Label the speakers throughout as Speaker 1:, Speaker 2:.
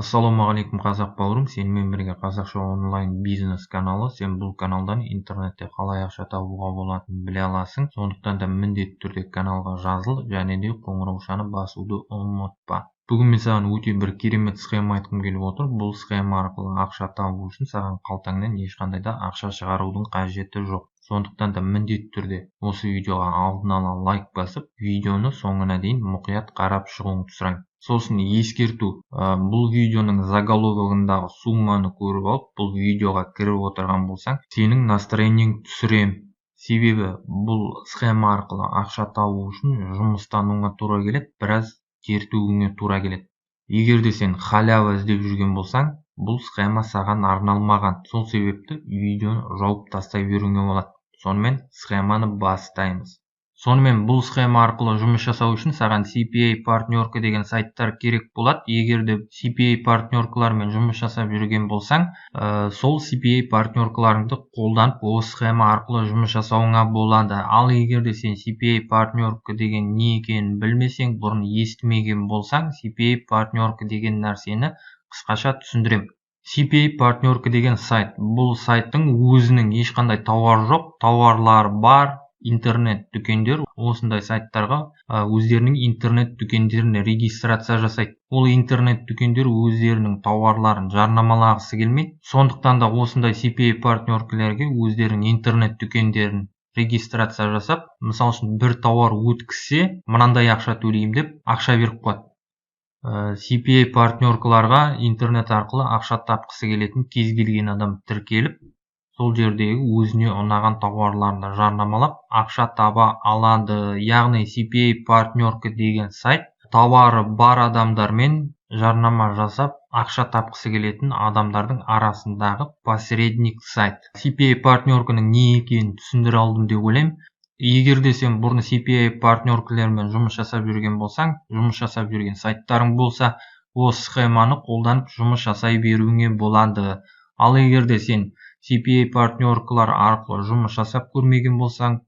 Speaker 1: Ассалаумағалейкум қазақ бауырым, сенімен бірге қазақша онлайн бизнес каналы. Сен бұл каналдан интернетте қалай ақша табуға болатынын біле аласың. Сондықтан да міндетті түрде каналға жазыл және де қоңыраушаны басуды ұмытпа. Бүгін мен саған өте бір керемет схема айтқым келіп отыр. Бұл схема арқылы ақша табу үшін саған қалтаңнан ешқандай да ақша шығарудың қажеті жоқ. Сондықтан да міндетті түрде осы видеоға алдын ала лайк басып, видеоны соңына дейін мұқият қарап шығуыңды сұраймын. Сосын ескерту, бұл видеоның заголовогындағы сумманы көріп алып, бұл видеоға кіріп отырған болсаң, сенің настроениең түсірем. Себебі бұл схема арқылы ақша табу үшін жұмыстануыңа тура келеді, біраз тертуіңе тура келеді. Егер де сен халява іздеп жүрген болсаң, бұл схема саған арналмаған. Сол себепті видеоны жауып тастай беруіңе болады. Сонымен схеманы бастаймыз. Сонымен бұл схема арқылы жұмыс жасау үшін саған CPA партнерка деген сайттар керек болады. Егер де CPA партнеркалармен жұмыс жасап жүрген болсаң, сол CPA партнеркаларыңды қолданып осы схема арқылы жұмыс жасауыңа болады. Ал егер де сен CPA партнерка деген не екенін білмесең, бұрын естімеген болсаң, CPA партнерка деген нәрсені қысқаша түсіндірем. CPA партнерка деген сайт. Бұл сайттың өзінің ешқандай тауары жоқ, тауарлары бар. Интернет дүкендер осындай сайттарға өздерінің интернет дүкендеріне регистрация жасайды. Ол интернет дүкендер өздерінің тауарларын жарнамалағысы келмейді. Сондықтан да осындай CPA партнеркалерге өздерінің интернет дүкендерін регистрация жасап, мысалы үшін бір тауар өткізсе, мынандай ақша төлеймін деп ақша беріп қояды. CPA партнеркаларға интернет арқылы ақша тапқысы келетін кез келген адам тіркеліп, сол жердегі өзіне ұнаған тауарларды жарнамалап ақша таба алады. Яғни CPA партнерка деген сайт тауары бар адамдармен жарнама жасап ақша тапқысы келетін адамдардың арасындағы посредник сайт. CPA партнерканың не екенін түсіндіре алдым деп ойлаймын. Егер де сен бұрын CPA партнеркалармен жұмыс жасап жүрген болсаң, жұмыс жасап жүрген сайттарың болса, осы схеманы қолданып жұмыс жасай беруіңе болады. Ал егер де сен CPA партнеркалар арқылы жұмыс жасап көрмеген болсаң,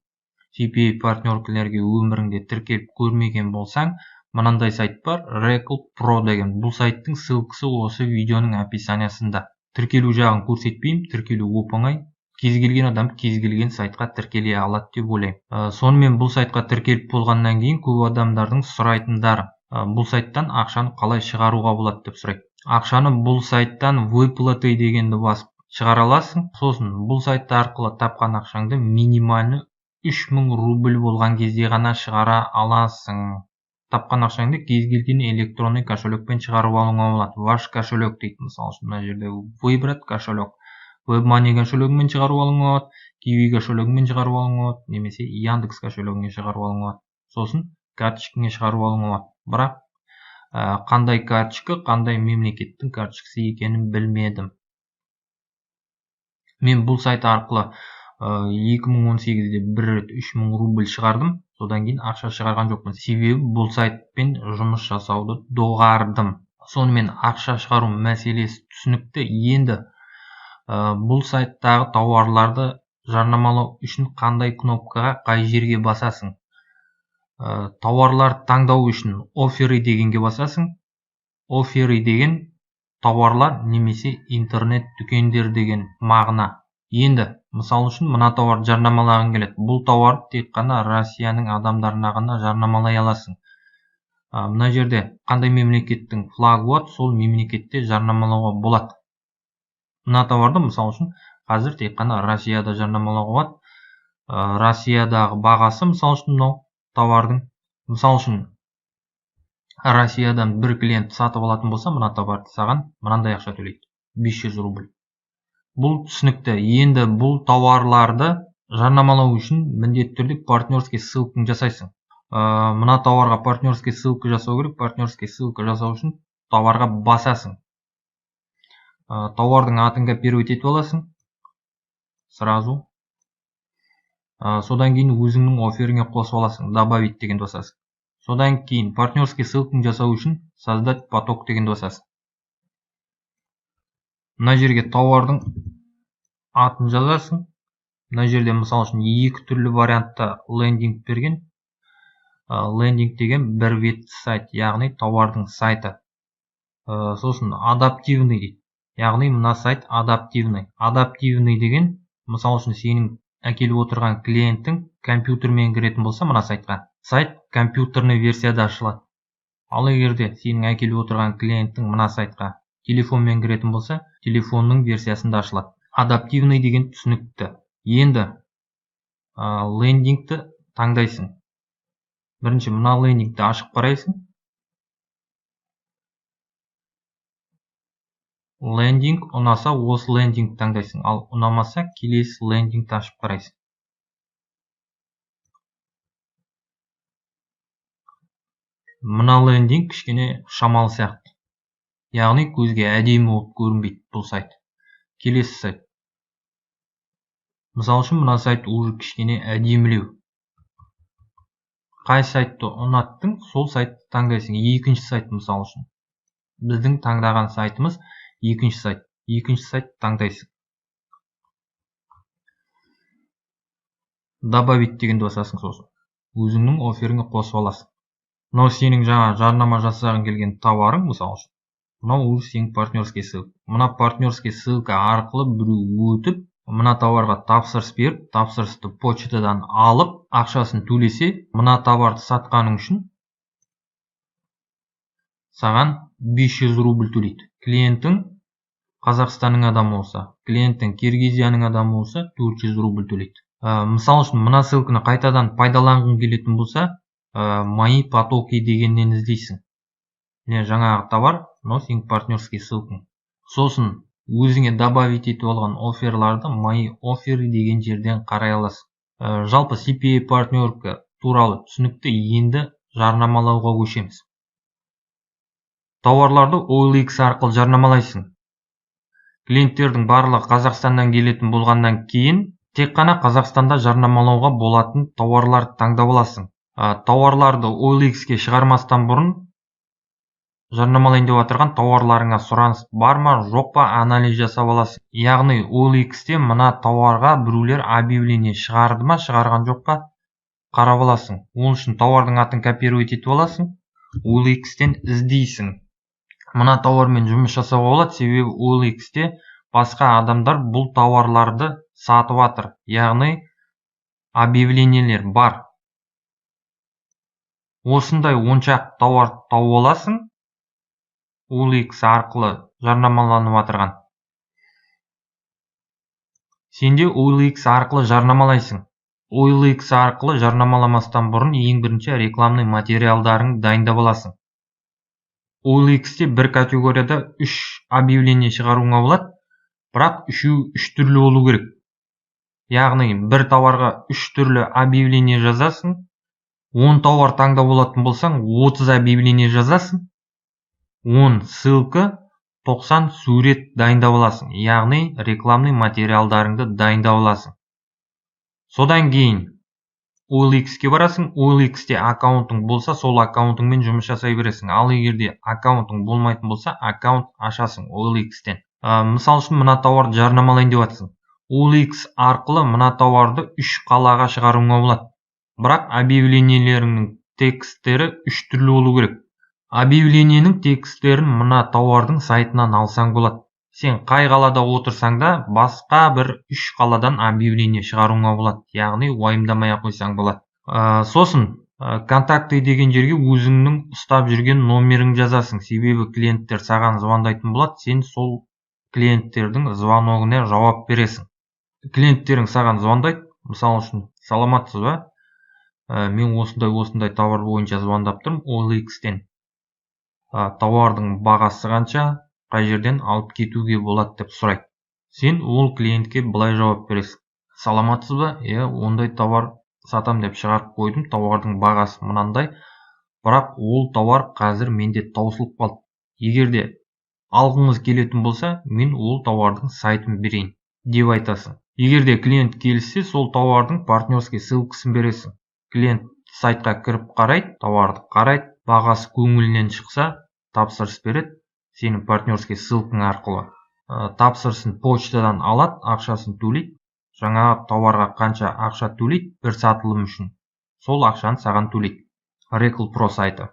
Speaker 1: CPA партнеркалерге өміріңде тіркеліп көрмеген болсаң, мынандай сайт бар, Recruit Pro деген. Бұл сайттың ссылкасы осы видеоның описаниясында. Тіркелу жағын көрсетпеймін, тіркелу оп-оңай. Кез келген адам кез келген сайтқа тіркеле алады деп ойлаймын. Сонымен бұл сайтқа тіркеліп болғаннан кейін көп адамдардың сұрайтындары, бұл сайттан ақшаны қалай шығаруға болады деп сұрайды. Ақшаны бұл сайттан выплаты дегенді басып шығара аласың. Сосын бұл сайт арқылы тапқан ақшаңды минимальны 3000 рубль болған кезде ғана шығара аласың. Тапқан ақшаңды кез келген электронный кошелекпен шығарып алуыңа болады. Ваш кошелек дейді, мысалы үшін мына жерде выбрать кошелек. WebMoney кошелегімен шығарып алуыңа болады, Kiwi кошелегімен шығарып алуыңа болады, немесе Яндекс кошелегіне шығарып алуыңа болады. Сосын карточкаңа шығарып алуыңа болады. Бірақ қандай карточка, қандай мемлекеттің карточкасы екенін білмедім. Мен бұл сайт арқылы 2018-де бір рет 3000 рубль шығардым, содан кейін ақша шығарған жоқпын. Себебі бұл сайтпен жұмыс жасауды доғардым. Сонымен ақша шығару мәселесі түсінікті. Енді бұл сайттағы тауарларды жарнамалау үшін қандай кнопкаға, қай жерге басасың? Тауарларды таңдау үшін офферы дегенге басасың. Офферы деген тауарлар немесе интернет дүкендер деген мағына. Енді, мысал үшін, мына тауарды жарнамалағың келеді. Бұл тауарды тек қана Россияның адамдарына ғана жарнамалай аласың. Мына жерде қандай мемлекеттің флагы болады, сол мемлекетте жарнамалауға болады. Мына тауарды, мысал үшін, қазір тек қана Россияда жарнамалауға болады. Россиядағы бағасы, мысал үшін, мынау тауардың, мысал үшін, Россиядан бір клиент сатып алатын болса, мына товарды саған мынандай ақша төлейді, 500 рубль. Бұл түсінікті. Енді бұл тауарларды жарнамалау үшін міндетті түрде партнерский ссылканы жасайсың. Мына тауарға партнерский ссылка жасау керек. Партнерский ссылка жасау үшін тауарға басасың. Тауардың атын копировать етіп аласың. Сразу. Содан кейін өзіңнің офферіңе қосып аласың. Добавить деген басасың. Содан кейін партнерский ссылканы жасау үшін создать поток деген басасың. Мына жерге тауардың атын жазасың. Мына жерде мысал үшін екі түрлі вариантта лендинг берген. Лендинг деген бір бетті сайт, яғни тауардың сайты. Сосын адаптивный дейді. Яғни мына сайт адаптивный. Адаптивный деген, мысал үшін сенің әкеліп отырған клиенттің компьютермен кіретін болса мына сайтқа, сайт компьютерный версияда ашылады. Ал егерде сенің әкеліп отырған клиенттің мына сайтқа телефонмен кіретін болса, телефонның версиясында ашылады. Адаптивный деген түсінікті. Енді лендингті таңдайсың. Бірінші мына лендингті ашып қарайсың. Лендинг ұнаса осы лендинг таңдайсың, ал ұнамаса келесі лендингті ашып қарайсың. Мына лендинг кішкене шамалы сияқты. Яғни көзге әдемі болып көрінбейді бұл сайт. Келесі сайт. Мысал үшін мына сайт уже кішкене әдемілеу. Қай сайтты ұнаттың, сол сайтты таңдайсың. Екінші сайт мысал үшін. Біздің таңдаған сайтымыз екінші сайт. Екінші сайт таңдайсың. Добавить дегенді басасың сосын. Өзіңнің офферіңе қосып аласың. Мынау сенің жаңа жарнама жасағың келген товарың мысал үшін. Мынау уже сенің партнерский ссылка. Мына партнерский ссылка арқылы біреу өтіп, мына товарға тапсырыс беріп, тапсырысты почтадан алып, ақшасын төлесе, мына товарды сатқаның үшін саған 500 рубль төлейді. Клиентің Қазақстанның адамы болса, клиенттің Киргизияның адамы болса, 400 рубль төлейді. Мысал үшін мына ссылканы қайтадан пайдаланғың келетін болса, мои потоки дегеннен іздейсің. Жаңағы товар, но сенің партнерский ссылкаң. Сосын өзіңе добавить етіп алған офферларды мои офферы деген жерден қарай аласың. Жалпы CPA партнерка туралы түсінікті енді жарнамалауға көшеміз. Тауарларды OLX арқылы жарнамалайсың. Клиенттердің барлығы Қазақстаннан келетін болғаннан кейін тек қана Қазақстанда жарнамалауға болатын тауарларды таңдап аласың. Тауарларды OLX-ке шығармастан бұрын жарнамалайын деп отырған тауарларыңа сұраныс бар ма, жоқ па анализ жасап аласың. Яғни OLX-те мына тауарға біреулер объявление шығарды ма, шығарған жоқ па қарап аласың. Ол үшін тауардың атын копировать етіп аласың, OLX-тен іздейсің. Мына тауармен жұмыс жасауға болады, себебі OLX-те басқа адамдар бұл тауарларды сатып жатыр. Яғни объявлениелер бар. Осындай 10 шақты тауар тауып аласың, OLX арқылы жарнамаланып отырған. Сенде OLX арқылы жарнамалайсың. OLX арқылы жарнамаламастан бұрын ең бірінші рекламный материалдарын дайындап аласың. OLX-те бір категорияда 3 объявление шығаруыңа болады, бірақ үшеуі 3 түрлі болу керек. Яғни бір товарға 3 түрлі объявление жазасың, 10 товар таңдап алатын болсаң, 30 объявление жазасың, 10 ссылка, 90 сурет дайындап аласың. Яғни рекламный материалдарыңды дайындап аласың. Содан кейін OLX-ке барасың, OLX-те аккаунтың болса, сол аккаунтыңмен жұмыс жасай бересің. Ал егерде аккаунтың болмайтын болса, аккаунт ашасың OLX-тен. Мысал үшін мына товарды жарнамалайын деп жатсың. OLX арқылы мына товарды 3 қалаға шығаруыңа болады. Бірақ объявлениелерінің тексттері 3 түрлі болу керек. Объявлениенің тексттерін мына товардың сайтынан алсаң болады. Сен қай қалада отырсаң да, басқа бір 3 қаладан объявление шығаруыңа болады. Яғни уайымдамай қойсаң болады. Сосын контакты деген жерге өзіңнің ұстап жүрген номерің жазасың. Себебі клиенттер саған звондайтын болады, сен сол клиенттердің звоногына жауап бересің. Клиенттерің саған звондайды, мысал үшін, саламатсыз ба? Мен осындай товар бойынша звондап тұрмын OLX-тен. Товардың бағасы қанша, қай жерден алып кетуге болады деп сұрайды. Сен ол клиентке былай жауап бересің. Саламатсыз ба? Ондай товар сатам деп шығарып қойдым, товардың бағасы мынандай, бірақ ол товар қазір менде таусылып қалды. Егерде алғыңыз келетін болса, мен ол товардың сайтын берейін деп айтасың. Егерде клиент келсе, сол товардың партнерский ссылкасын бересің. Клиент сайтқа кіріп қарайды, товарды қарайды, бағасы көңілінен шықса, тапсырыс береді, сенің партнерский ссылкаң арқылы. Тапсырысын почтадан алады, ақшасын төлейді. Жаңа товарға қанша ақша төлейді бір сатылым үшін, сол ақшаны саған төлейді. Recall Pro сайты.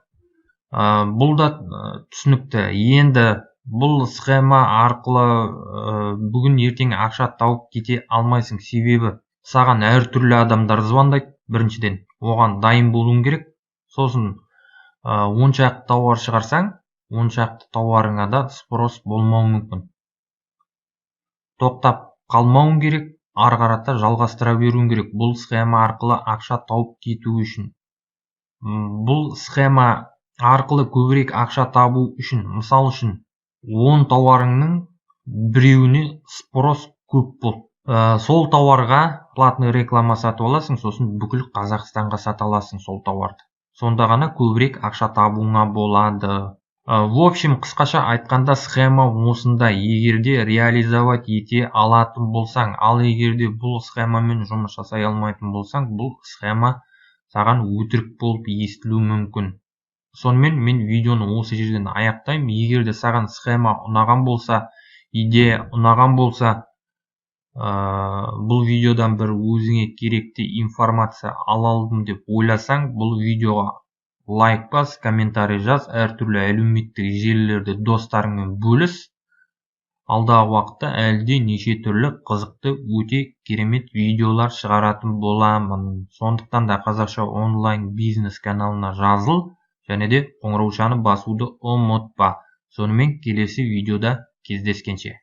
Speaker 1: Бұл да түсінікті. Енді бұл схема арқылы бүгін ертең ақша тауып кете алмайсың. Себебі саған әртүрлі адамдар звондайды. Біріншіден оған дайын болуың керек. Сосын 10 шақты тауар шығарсаң, 10 шақты тауарыңа да спрос болмауы мүмкін. Тоқтап қалмауың керек, ары қарата жалғастыра беруің керек. Бұл схема арқылы ақша тауып кету үшін. Бұл схема арқылы көбірек ақша табу үшін, мысал үшін 10 тауарыңның біреуіне спрос көп бол. Сол тауарға платный реклама сатып аласың, сосын бүкіл Қазақстанға сата аласың сол тауарды. Сонда ғана көбірек ақша табуыңа болады. В общем, қысқаша айтқанда схема осында. Егерде реализовать ете алатын болсаң, ал егерде бұл схемамен жұмыс жасай алмайтын болсаң, бұл схема саған өтірік болып естілуі мүмкін. Сонымен мен видеоны осы жерден аяқтаймын. Егерде саған схема ұнаған болса, идея ұнаған болса, бұл видеодан бір өзіңе керекті информация ала алдым деп ойласаң, бұл видеоға лайк бас, комментарий жаз, әртүрлі әлеуметтік желілерде достарыңмен бөліс. Алдағы уақытта әлде неше түрлі қызықты, өте керемет видеолар шығаратын боламын. Сондықтан да қазақша онлайн бизнес каналына жазыл, және де қоңыраушаны басуды ұмытпа. Сонымен келесі видеода кездескенше.